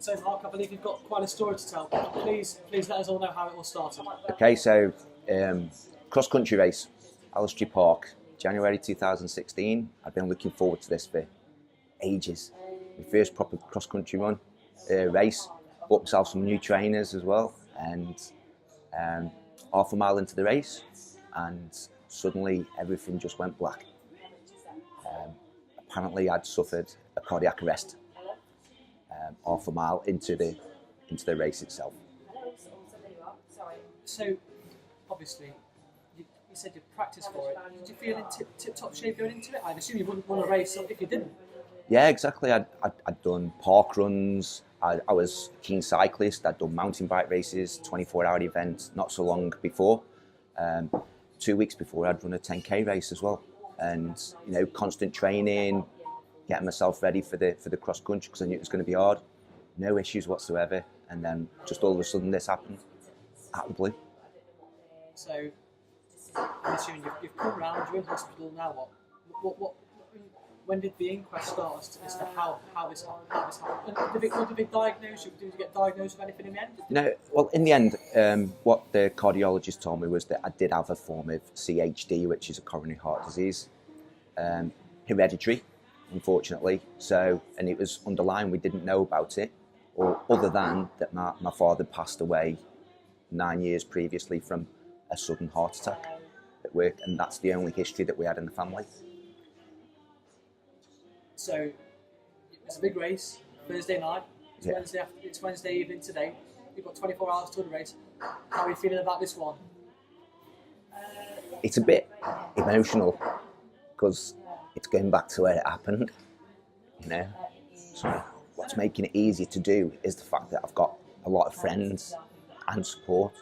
So Mark, I believe you've got quite a story to tell. Please let us all know how it all started. Okay, so cross-country race, Allestree Park, January 2016. I've been looking forward to this for ages. My first proper cross-country run race. Bought myself some new trainers as well, and half a mile into the race, and suddenly everything just went black. Apparently, I'd suffered a cardiac arrest half a mile into the race itself. So, obviously, you said you practiced for it. Did you feel in tip-top shape going into it? I'd assume you wouldn't run a race if you didn't. Yeah, exactly. I'd done park runs. I was a keen cyclist. I'd done mountain bike races, 24-hour events not so long before. 2 weeks before, I'd run a 10k race as well. And, you know, constant training, getting myself ready for the cross country because I knew it was going to be hard. No issues whatsoever. And then just all of a sudden this happened out of the blue. So, I'm assuming you've come round, you're in hospital now. What? When did the inquest start as to how this happened? And did they diagnose you? Did you get diagnosed with anything in the end? No, well, in the end, what the cardiologist told me was that I did have a form of CHD, which is a coronary heart disease, hereditary, unfortunately. So, and it was underlying. We didn't know about it, or other than that my father passed away 9 years previously from a sudden heart attack at work, and that's the only history that we had in the family. So it's a big race, Thursday night, it's Wednesday evening today. You've got 24 hours to the race. How are you feeling about this one? It's a bit emotional because it's going back to where it happened, you know. So what's making it easier to do is the fact that I've got a lot of friends and support.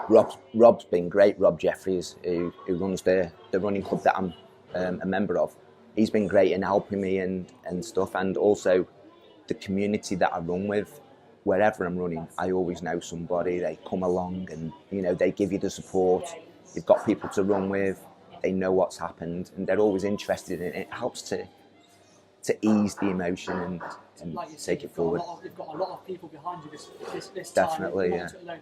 Rob's been great. Rob Jeffries, who runs the running club that I'm a member of, he's been great in helping me and stuff, and also the community that I run with. Wherever I'm running, I always know somebody. They come along and, you know, they give you the support. You've got people to run with. They know what's happened and they're always interested in it. It helps to ease the emotion and like you take said, it forward. You've got a lot of people behind you this Definitely, time. yeah.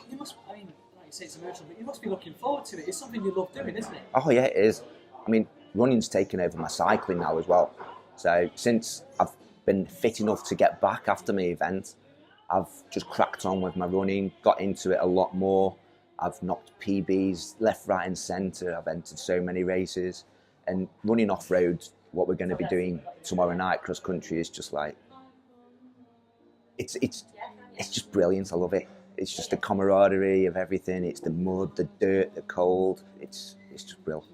You must, I mean, like you say, it's emotional, but you must be looking forward to it. It's something you love doing, isn't it? Oh yeah, it is. I mean, running's taken over my cycling now as well. So since I've been fit enough to get back after my event, I've just cracked on with my running, got into it a lot more. I've knocked PBs left, right and centre. I've entered so many races. And running off-road, what we're going to be doing tomorrow night, cross-country, is just like, it's just brilliant. I love it. It's just the camaraderie of everything. It's the mud, the dirt, the cold. It's just brilliant.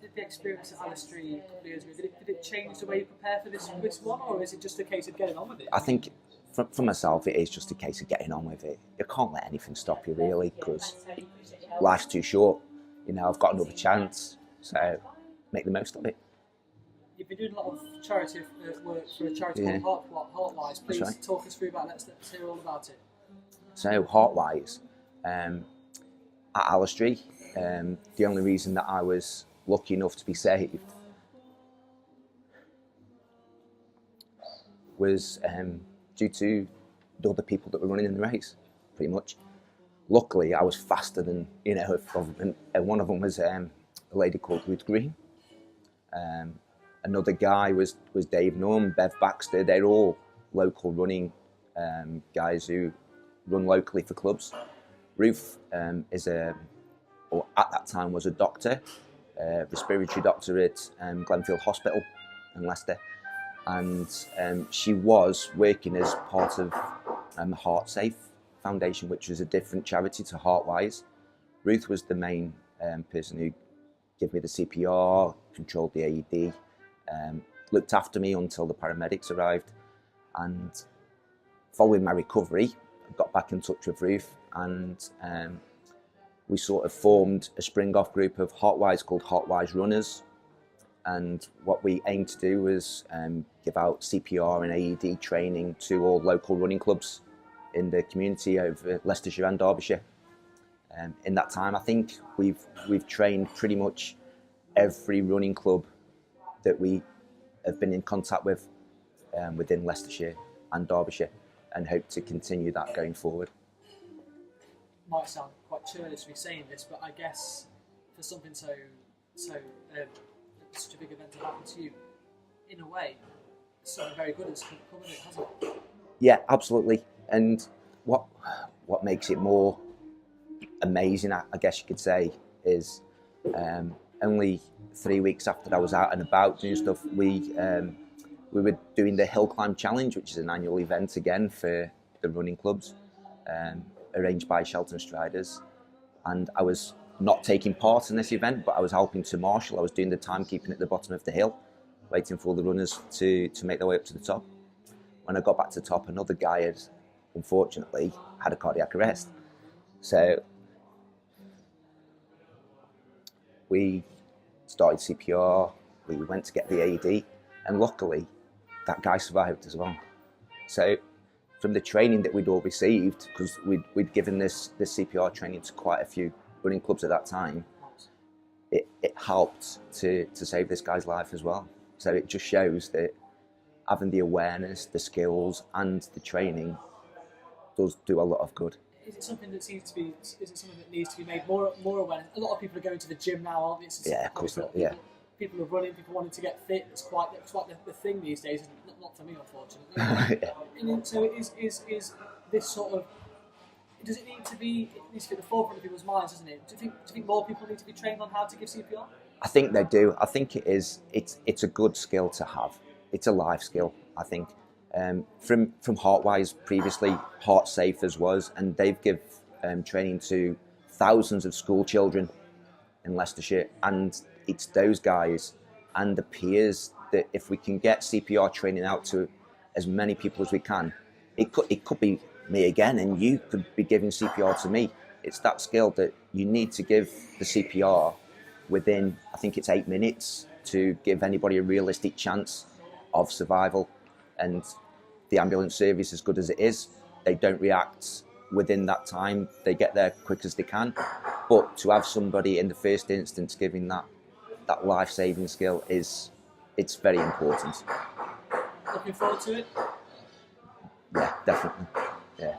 Did the experience at Allestree a couple of years ago, did it change the way you prepare for this one, or is it just a case of getting on with it? I think for myself, it is just a case of getting on with it. You can't let anything stop you, really, because life's too short. You know, I've got another chance, so make the most of it. You've been doing a lot of charity work for a charity called Heartwise. Please talk us through about it. Let's hear all about it. So, Heartwise, at Allestree, the only reason that I was lucky enough to be saved was due to the other people that were running in the race, pretty much. Luckily, I was faster than, you know, one of them was a lady called Ruth Green. Another guy was Dave Norm, Bev Baxter. They're all local running guys who run locally for clubs. Ruth is or at that time was a doctor, respiratory doctor at Glenfield Hospital in Leicester, and she was working as part of Heart Safe Foundation, which was a different charity to Heartwise. Ruth was the main person who gave me the CPR, controlled the AED, looked after me until the paramedics arrived, and following my recovery, I got back in touch with Ruth, and we sort of formed a spring-off group of Heartwise called Heartwise Runners. And what we aimed to do was give out CPR and AED training to all local running clubs in the community over Leicestershire and Derbyshire. In that time, I think we've trained pretty much every running club that we have been in contact with within Leicestershire and Derbyshire, and hope to continue that going forward. Might sound quite churlish me saying this, but I guess for something such a big event to happen to you, in a way, something very good has come of it, hasn't it? Yeah, absolutely. And what makes it more amazing, I guess you could say, is only 3 weeks after I was out and about doing stuff, we were doing the Hill Climb Challenge, which is an annual event again for the running clubs, arranged by Shelton Striders. And I was not taking part in this event, but I was helping to marshal. I was doing the timekeeping at the bottom of the hill, waiting for all the runners to make their way up to the top. When I got back to the top, another guy had, unfortunately, had a cardiac arrest. So we started CPR, we went to get the AED, and luckily that guy survived as well. So from the training that we'd all received, because we'd given this CPR training to quite a few running clubs at that time, it helped to save this guy's life as well. So it just shows that having the awareness, the skills and the training does do a lot of good. Is it something that needs to be made more awareness? A lot of people are going to the gym now, aren't they? Yeah, of course. Yeah. People are running, people wanting to get fit. It's quite the thing these days, isn't it? Not for me, unfortunately. Yeah. And so is this sort of, does it need to be? It needs to be at the forefront of people's minds, doesn't it? Do you think more people need to be trained on how to give CPR? I think they do. I think it is. It's a good skill to have. It's a life skill, I think. From Heartwise previously, Heart Safe as was, and they've give training to thousands of school children in Leicestershire, and it's those guys and the peers that if we can get CPR training out to as many people as we can, it could be me again, and you could be giving CPR to me. It's that skill that you need to give the CPR within, I think it's 8 minutes, to give anybody a realistic chance of survival. And the ambulance service, as good as it is, they don't react within that time. They get there quick as they can. But to have somebody in the first instance giving that life-saving skill it's very important. Looking forward to it? Yeah, definitely. Yeah.